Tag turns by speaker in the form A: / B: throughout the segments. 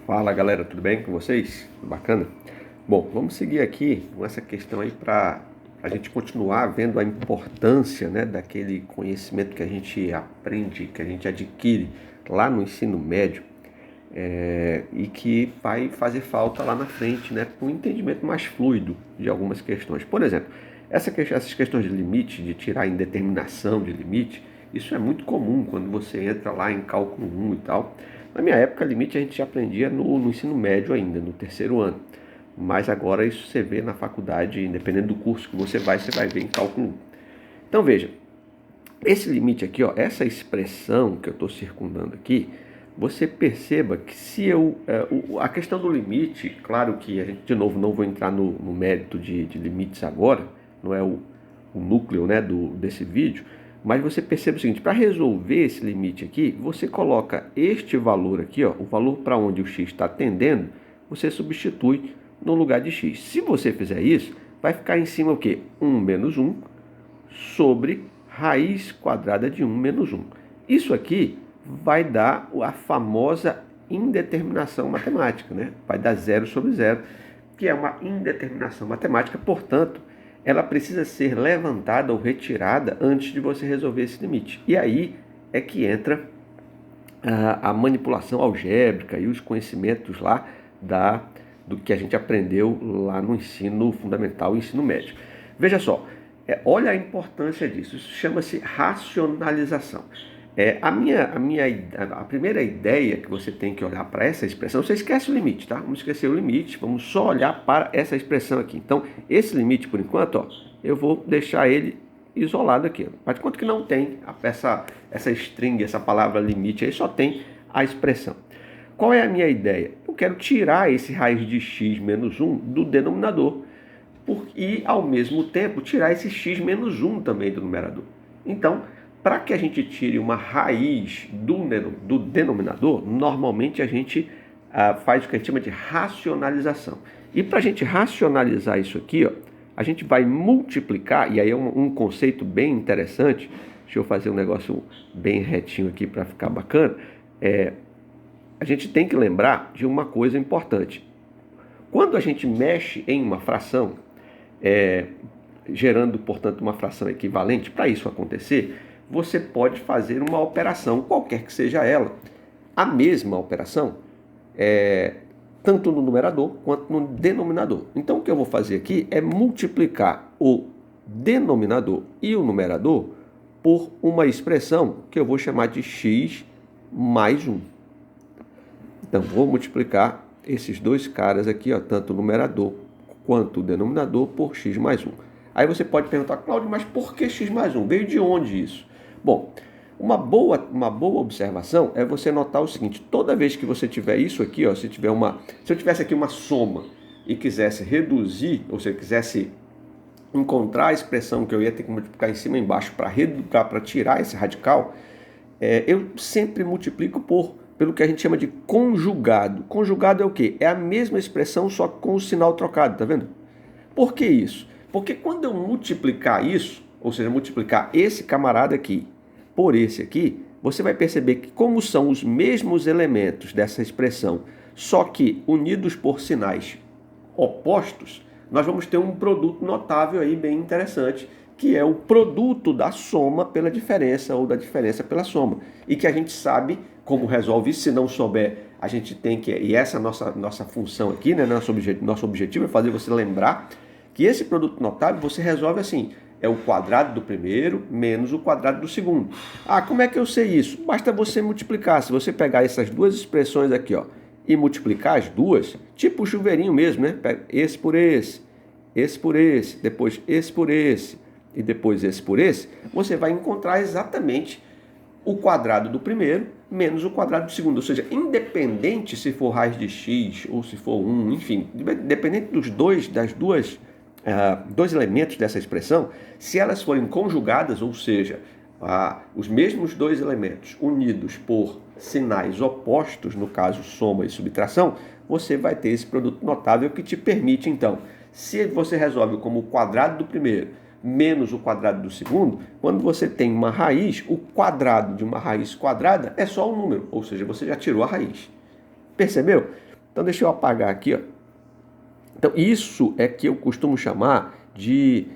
A: Fala galera, tudo bem com vocês? Tudo bacana? Bom, vamos seguir aqui com essa questão aí para a gente continuar vendo a importância, né, daquele conhecimento que a gente aprende, que a gente adquire lá no ensino médio, e que vai fazer falta lá na frente, né, com um entendimento mais fluido de algumas questões. Por exemplo, essas questões de limite, de tirar a indeterminação de limite, isso é muito comum quando você entra lá em cálculo 1 e tal. Na minha época, limite a gente já aprendia no ensino médio ainda, no terceiro ano. Mas agora isso você vê na faculdade, independente do curso que você vai ver em cálculo 1. Então veja, esse limite aqui, ó, essa expressão que eu estou circundando aqui, você perceba que se eu... a questão do limite, claro que a gente, de novo, não vou entrar no mérito de limites agora, não é o núcleo, né, desse vídeo, mas você percebe o seguinte, para resolver esse limite aqui, você coloca este valor aqui, ó, o valor para onde o x está tendendo, você substitui no lugar de x. Se você fizer isso, vai ficar em cima o quê? 1 menos 1 sobre raiz quadrada de 1 menos 1. Isso aqui vai dar a famosa indeterminação matemática, né? Vai dar 0 sobre 0, que é uma indeterminação matemática, portanto, ela precisa ser levantada ou retirada antes de você resolver esse limite. E aí é que entra a manipulação algébrica e os conhecimentos lá do que a gente aprendeu lá no ensino fundamental e ensino médio. Veja só, olha a importância disso, isso chama-se racionalização. A primeira ideia que você tem que olhar para essa expressão, você esquece o limite, tá? Vamos esquecer o limite, vamos só olhar para essa expressão aqui. Então, esse limite, por enquanto, ó, eu vou deixar ele isolado aqui. Faz de conta que não tem essa string, essa palavra limite aí, só tem a expressão. Qual é a minha ideia? Eu quero tirar esse raiz de x menos 1 do denominador e, ao mesmo tempo, tirar esse x menos 1 também do numerador. Então, para que a gente tire uma raiz do denominador, normalmente a gente faz o que a gente chama de racionalização. E para a gente racionalizar isso aqui, ó, a gente vai multiplicar, e aí é um conceito bem interessante, deixa eu fazer um negócio bem retinho aqui para ficar bacana, a gente tem que lembrar de uma coisa importante. Quando a gente mexe em uma fração, gerando, portanto, uma fração equivalente, para isso acontecer, você pode fazer uma operação, qualquer que seja ela, a mesma operação, tanto no numerador quanto no denominador. Então o que eu vou fazer aqui é multiplicar o denominador e o numerador por uma expressão que eu vou chamar de x mais 1. Então vou multiplicar esses dois caras aqui, ó, tanto o numerador quanto o denominador, por x mais 1. Aí você pode perguntar, Cláudio, mas por que x mais 1? Veio de onde isso? Bom, uma boa observação é você notar o seguinte, toda vez que você tiver isso aqui, ó, se eu tivesse aqui uma soma e quisesse reduzir, ou se eu quisesse encontrar a expressão que eu ia ter que multiplicar em cima e embaixo para tirar esse radical, eu sempre multiplico pelo que a gente chama de conjugado. Conjugado é o quê? É a mesma expressão, só com o sinal trocado, tá vendo? Por que isso? Porque quando eu multiplicar isso, ou seja, multiplicar esse camarada aqui por esse aqui, você vai perceber que como são os mesmos elementos dessa expressão, só que unidos por sinais opostos, nós vamos ter um produto notável aí bem interessante, que é o produto da soma pela diferença ou da diferença pela soma. E que a gente sabe como resolve isso, se não souber, a gente tem que... E essa é a nossa função aqui, né? Nosso objetivo é fazer você lembrar que esse produto notável você resolve assim, é o quadrado do primeiro menos o quadrado do segundo. Ah, como é que eu sei isso? Basta você multiplicar. Se você pegar essas duas expressões aqui, ó, e multiplicar as duas, tipo o chuveirinho mesmo, né? Pega esse por esse por esse, depois esse por esse e depois esse por esse, você vai encontrar exatamente o quadrado do primeiro menos o quadrado do segundo. Ou seja, independente se for raiz de x ou se for 1, enfim, independente dos dois elementos dessa expressão, se elas forem conjugadas, ou seja, os mesmos dois elementos unidos por sinais opostos, no caso soma e subtração, você vai ter esse produto notável que te permite, então, se você resolve como o quadrado do primeiro menos o quadrado do segundo, quando você tem uma raiz, o quadrado de uma raiz quadrada é só um número, ou seja, você já tirou a raiz. Percebeu? Então deixa eu apagar aqui, ó. Então isso é que eu costumo chamar de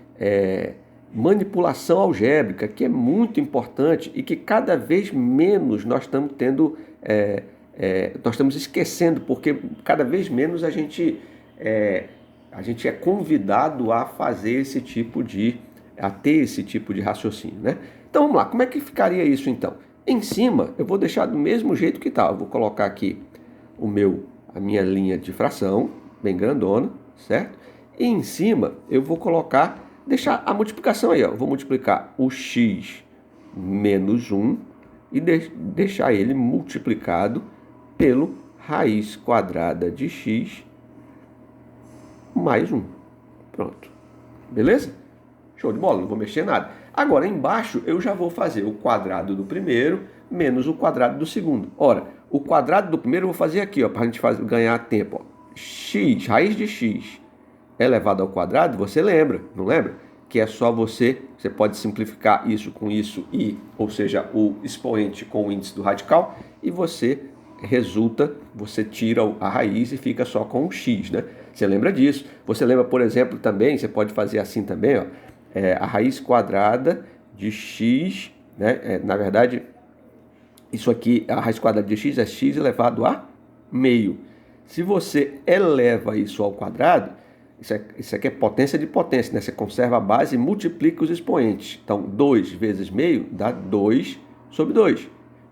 A: manipulação algébrica, que é muito importante e que cada vez menos nós estamos tendo, nós estamos esquecendo, porque cada vez menos a gente é convidado a fazer a ter esse tipo de raciocínio, né? Então vamos lá, como é que ficaria isso então? Em cima eu vou deixar do mesmo jeito que está. Eu vou colocar aqui a minha linha de fração, bem grandona, certo? E em cima eu vou deixar a multiplicação aí, ó. Eu vou multiplicar o x menos 1 e deixar ele multiplicado pelo raiz quadrada de x mais 1. Pronto. Beleza? Show de bola, não vou mexer nada. Agora, embaixo, eu já vou fazer o quadrado do primeiro menos o quadrado do segundo. Ora, o quadrado do primeiro eu vou fazer aqui, ó, para a gente ganhar tempo. Ó. X, raiz de x elevado ao quadrado, você lembra, não lembra? Que é só você pode simplificar isso com isso ou seja, o expoente com o índice do radical, e você tira a raiz e fica só com o x, né? Você lembra disso? Você lembra, por exemplo, também, você pode fazer assim também, ó, a raiz quadrada de x, né? Na verdade, isso aqui, a raiz quadrada de x é x elevado a meio. Se você eleva isso ao quadrado, isso aqui é potência de potência, né? Você conserva a base e multiplica os expoentes. Então, 2 vezes meio dá 2 sobre 2.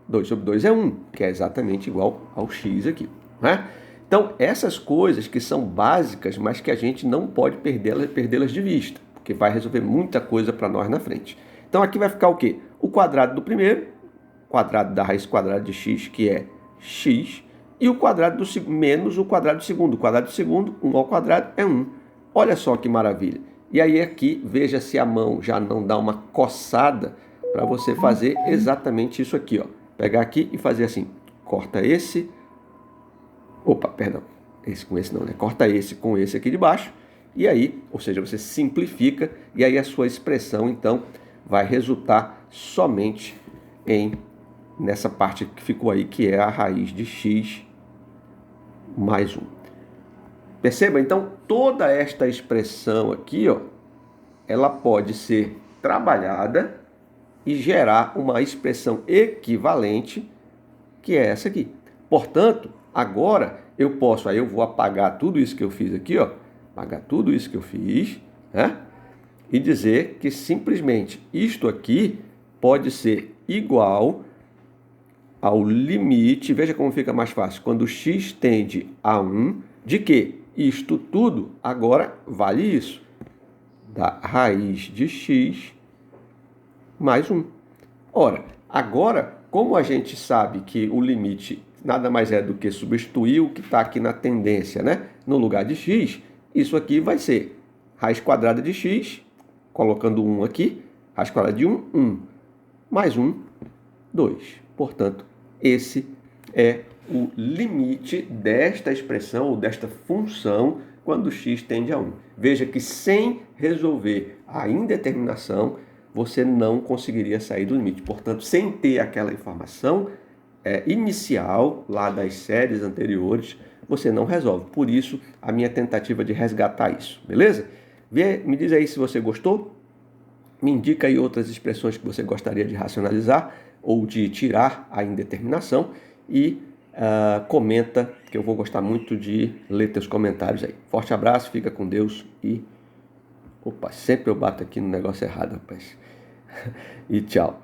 A: 2 sobre 2 é 1, que é exatamente igual ao x aqui, né? Então, essas coisas que são básicas, mas que a gente não pode perdê-las de vista, porque vai resolver muita coisa para nós na frente. Então, aqui vai ficar o quê? O quadrado do primeiro, quadrado da raiz quadrada de x, que é x, e o quadrado do segundo, menos o quadrado do segundo. O quadrado do segundo, 1 ao quadrado, é 1. Olha só que maravilha. E aí aqui, veja se a mão já não dá uma coçada para você fazer exatamente isso aqui, ó. Pegar aqui e fazer assim, corta esse... Opa, perdão, esse com esse não, né? Corta esse com esse aqui de baixo, e aí, ou seja, você simplifica, e aí a sua expressão, então, vai resultar somente nessa parte que ficou aí, que é a raiz de x mais 1. Perceba, então, toda esta expressão aqui, ó, ela pode ser trabalhada e gerar uma expressão equivalente, que é essa aqui. Portanto, agora eu posso, aí eu vou apagar tudo isso que eu fiz aqui, ó, apagar tudo isso que eu fiz, né? E dizer que simplesmente isto aqui pode ser igual ao limite, veja como fica mais fácil, quando x tende a 1, de que isto tudo agora vale isso, da raiz de x mais 1. Ora, agora, como a gente sabe que o limite nada mais é do que substituir o que está aqui na tendência, né? No lugar de x, isso aqui vai ser raiz quadrada de x, colocando 1 aqui, raiz quadrada de 1, 1, mais 1, 2. Portanto, esse é o limite desta expressão ou desta função quando x tende a 1. Veja que sem resolver a indeterminação, você não conseguiria sair do limite. Portanto, sem ter aquela informação inicial lá das séries anteriores, você não resolve. Por isso, a minha tentativa de resgatar isso, beleza? Me diz aí se você gostou. Me indica aí outras expressões que você gostaria de racionalizar ou de tirar a indeterminação e comenta, que eu vou gostar muito de ler teus comentários aí. Forte abraço, fica com Deus e... Opa, sempre eu bato aqui no negócio errado, rapaz. E tchau.